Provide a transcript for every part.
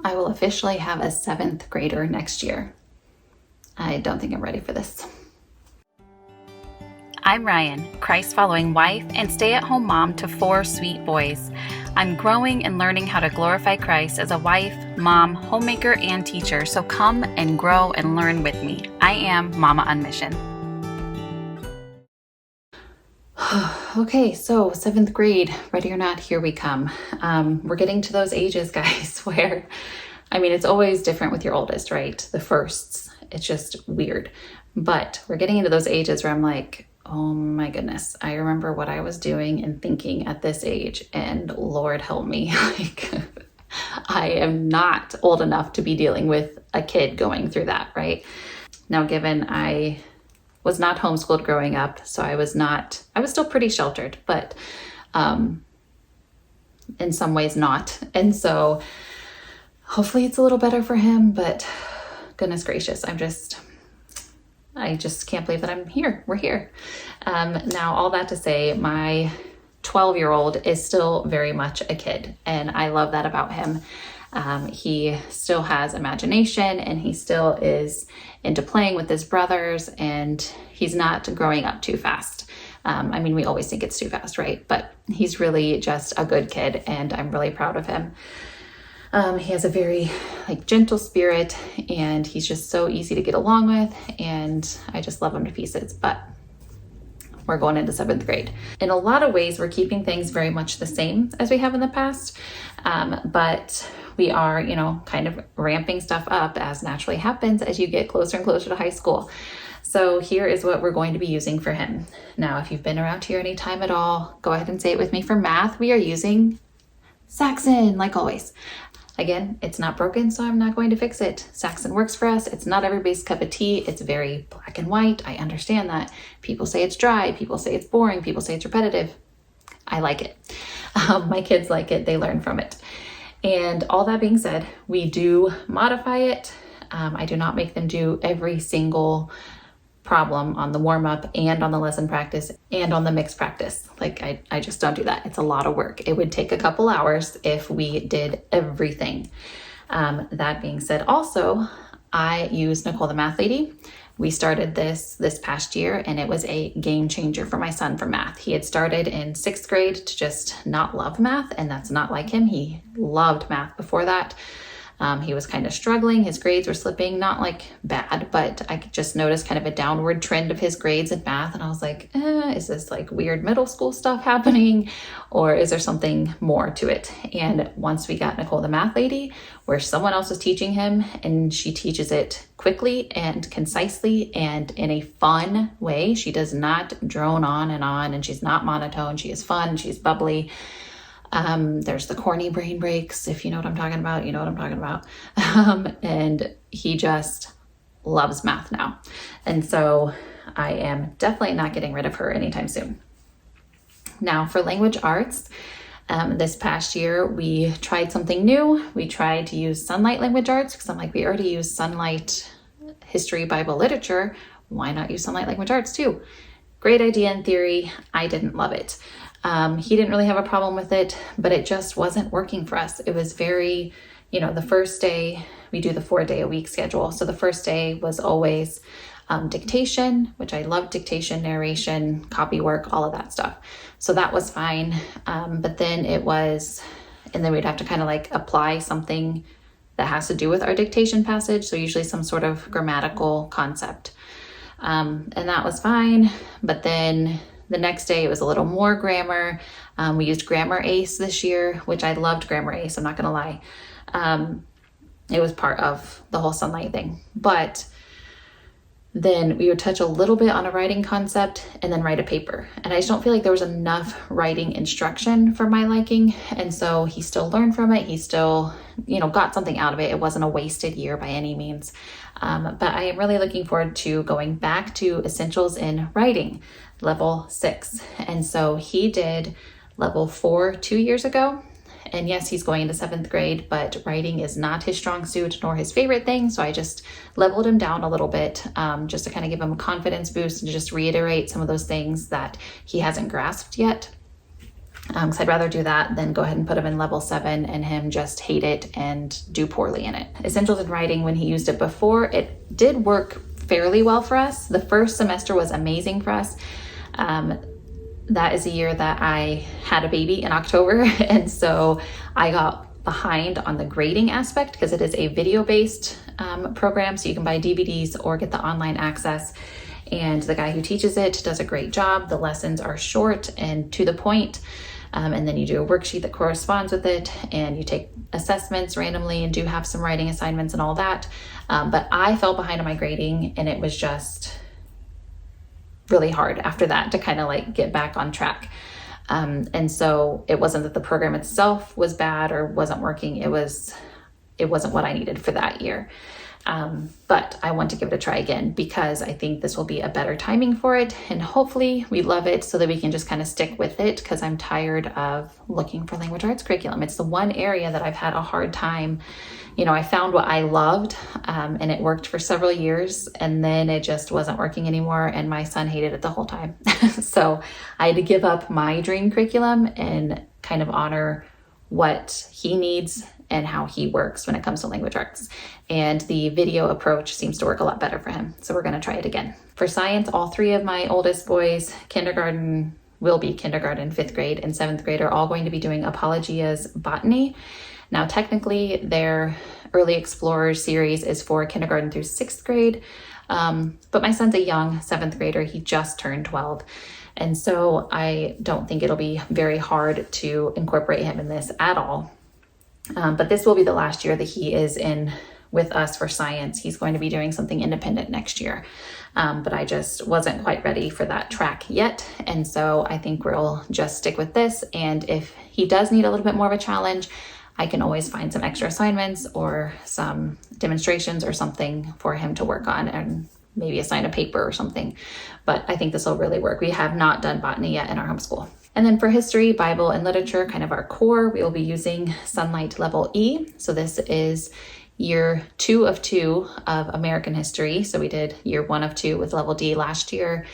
I will officially have a 7th grader next year. I don't think I'm ready for this. I'm Rian, Christ-following wife and stay-at-home mom to 4 sweet boys. I'm growing and learning how to glorify Christ as a wife, mom, homemaker, and teacher, so come and grow and learn with me. I am Momma on Mission. Okay, so 7th grade, ready or not, here we come. We're getting to those ages, guys, where, it's always different with your oldest, right? The firsts, it's just weird. But we're getting into those ages where I'm like, oh my goodness, I remember what I was doing and thinking at this age, and Lord help me, I am not old enough to be dealing with a kid going through that, right? Now, given I was not homeschooled growing up, so I was still pretty sheltered, but in some ways not. And so hopefully it's a little better for him, but goodness gracious, I just can't believe that I'm here. We're here. Now, all that to say, my 12-year-old is still very much a kid, and I love that about him. He still has imagination, and he still is into playing with his brothers, and he's not growing up too fast. We always think it's too fast, right? But he's really just a good kid, and I'm really proud of him. He has a very gentle spirit, and he's just so easy to get along with, and I just love him to pieces. But we're going into 7th grade. In a lot of ways, we're keeping things very much the same as we have in the past, but we are, kind of ramping stuff up as naturally happens as you get closer and closer to high school. So here is what we're going to be using for him. Now, if you've been around here any time at all, go ahead and say it with me. For math, we are using Saxon, like always. Again, it's not broken, so I'm not going to fix it. Saxon works for us. It's not everybody's cup of tea. It's very black and white. I understand that. People say it's dry. People say it's boring. People say it's repetitive. I like it. My kids like it. They learn from it. And all that being said, we do modify it. I do not make them do every single problem on the warm-up and on the lesson practice and on the mixed practice. I just don't do that. It's a lot of work. It would take a couple hours if we did everything. That being said, also, I use Nicole the Math Lady. We started this past year, and it was a game changer for my son for math. He had started in 6th grade to just not love math, and that's not like him. He loved math before that. He was kind of struggling. His grades were slipping, not bad, but I just noticed kind of a downward trend of his grades in math. And I was like, is this weird middle school stuff happening, or is there something more to it? And once we got Nicole the Math Lady, where someone else is teaching him, and she teaches it quickly and concisely and in a fun way. She does not drone on, and she's not monotone. She is fun. She's bubbly. There's the corny brain breaks. If you know what I'm talking about, you know what I'm talking about. And he just loves math now. And so I am definitely not getting rid of her anytime soon. Now, for language arts, this past year, we tried something new. We tried to use Sonlight language arts, because I'm we already use Sonlight history, Bible, literature. Why not use Sonlight language arts too? Great idea in theory. I didn't love it. He didn't really have a problem with it, but it just wasn't working for us. It was very, the first day, we do the 4-day-a-week schedule. So the first day was always dictation, which I love dictation, narration, copy work, all of that stuff. So that was fine. But then we'd have to kind of apply something that has to do with our dictation passage. So usually some sort of grammatical concept. And that was fine. But then the next day it was a little more grammar. We used Grammar Ace this year, which I loved Grammar Ace, I'm not gonna lie. It was part of the whole Sonlight thing. But then we would touch a little bit on a writing concept and then write a paper. And I just don't feel like there was enough writing instruction for my liking. And so he still learned from it. He still, got something out of it. It wasn't a wasted year by any means. But I am really looking forward to going back to Essentials in Writing, level 6. And so he did level 4 2 years ago. And yes, he's going into 7th grade, but writing is not his strong suit nor his favorite thing. So I just leveled him down a little bit, just to kind of give him a confidence boost and just reiterate some of those things that he hasn't grasped yet. Because I'd rather do that than go ahead and put him in level 7 and him just hate it and do poorly in it. Essentials in writing, when he used it before, it did work fairly well for us. The first semester was amazing for us. That is the year that I had a baby in October, and so I got behind on the grading aspect because it is a video-based program, so you can buy DVDs or get the online access. And the guy who teaches it does a great job. The lessons are short and to the point. And then you do a worksheet that corresponds with it, and you take assessments randomly and do have some writing assignments and all that. But I fell behind on my grading, and it was just really hard after that to kind of like get back on track. And so it wasn't that the program itself was bad or wasn't working. It wasn't what I needed for that year. But I want to give it a try again because I think this will be a better timing for it, and hopefully we love it so that we can just kind of stick with it, because I'm tired of looking for language arts curriculum. It's the one area that I've had a hard time. I found what I loved, and it worked for several years, and then it just wasn't working anymore, and my son hated it the whole time. So I had to give up my dream curriculum and kind of honor what he needs and how he works when it comes to language arts. And the video approach seems to work a lot better for him. So we're going to try it again. For science, all 3 of my oldest boys, will be kindergarten, 5th grade, and 7th grade, are all going to be doing Apologia's botany. Now, technically, their Early Explorers series is for kindergarten through 6th grade. But my son's a young 7th grader. He just turned 12. And so I don't think it'll be very hard to incorporate him in this at all. But this will be the last year that he is in with us for science. He's going to be doing something independent next year. But I just wasn't quite ready for that track yet. And so I think we'll just stick with this. And if he does need a little bit more of a challenge, I can always find some extra assignments or some demonstrations or something for him to work on, and maybe assign a paper or something. But I think this will really work. We have not done botany yet in our homeschool. And then for history, Bible, and literature, kind of our core, we will be using Sonlight Level E. So this is year 2 of 2 of American history. So we did year 1 of 2 with Level D last year.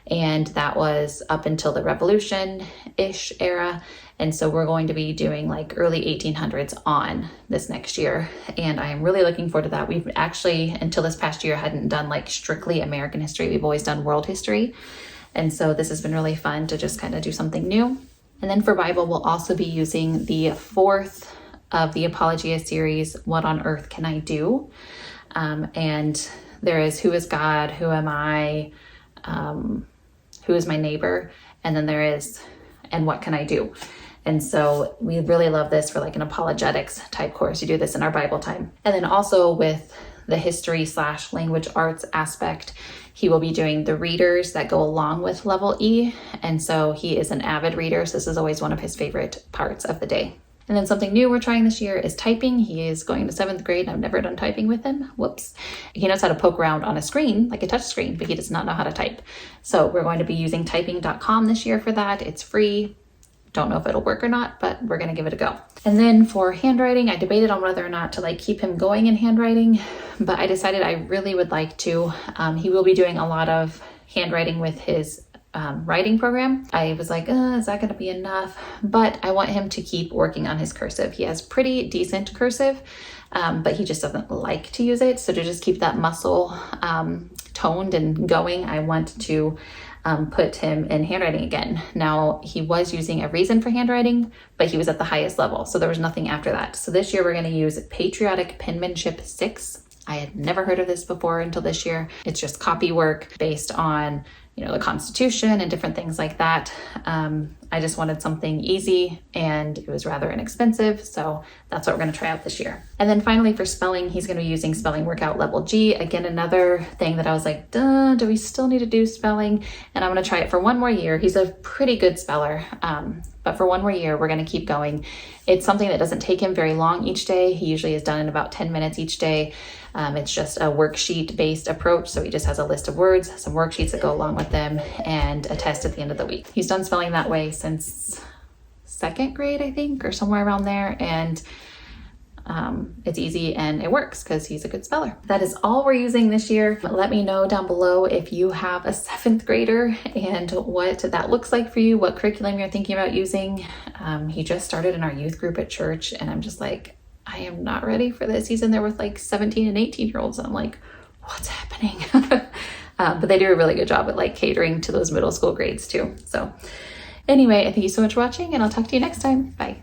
And that was up until the Revolution-ish era. And so we're going to be doing like early 1800s on this next year. And I'm really looking forward to that. We've actually, until this past year, hadn't done like strictly American history. We've always done world history. And so this has been really fun to just kind of do something new. And then for Bible, we'll also be using the 4th of the Apologia series, What on Earth Can I Do? And there is Who is God? Who am I? Who is my neighbor? And then there is And What Can I Do? And so we really love this for like an apologetics type course. You do this in our Bible time. And then also with the history/language arts aspect, he will be doing the readers that go along with Level E. And so he is an avid reader. So this is always one of his favorite parts of the day. And then something new we're trying this year is typing. He is going to 7th grade. I've never done typing with him. Whoops. He knows how to poke around on a screen, like a touch screen, but he does not know how to type. So we're going to be using typing.com this year for that. It's free. Don't know if it'll work or not, but we're going to give it a go. And then for handwriting, I debated on whether or not to like keep him going in handwriting, but I decided I really would like to. He will be doing a lot of handwriting with his writing program. I was like, is that going to be enough? But I want him to keep working on his cursive. He has pretty decent cursive, but he just doesn't like to use it. So to just keep that muscle toned and going, I want to put him in handwriting again. Now, he was using a reason for handwriting, but he was at the highest level, so there was nothing after that. So this year we're going to use Patriotic Penmanship 6. I had never heard of this before until this year. It's just copy work based on, the Constitution and different things like that. I just wanted something easy, and it was rather inexpensive, so that's what we're going to try out this year. And then finally for spelling, he's going to be using Spelling Workout Level G. Again, another thing that I was like, do we still need to do spelling? And I'm going to try it for one more year. He's a pretty good speller, but for one more year, we're going to keep going. It's something that doesn't take him very long each day. He usually is done in about 10 minutes each day. It's just a worksheet-based approach, so he just has a list of words, some worksheets that go along with them, and a test at the end of the week. He's done spelling that way since 2nd grade, I think, or somewhere around there, and it's easy and it works because he's a good speller. That is all we're using this year. Let me know down below if you have a 7th grader and what that looks like for you, what curriculum you're thinking about using. He just started in our youth group at church, and I'm just like, I am not ready for this. He's in there with like 17 and 18-year-olds, and I'm like, what's happening? But they do a really good job at like catering to those middle school grades too. So anyway, thank you so much for watching, and I'll talk to you next time. Bye.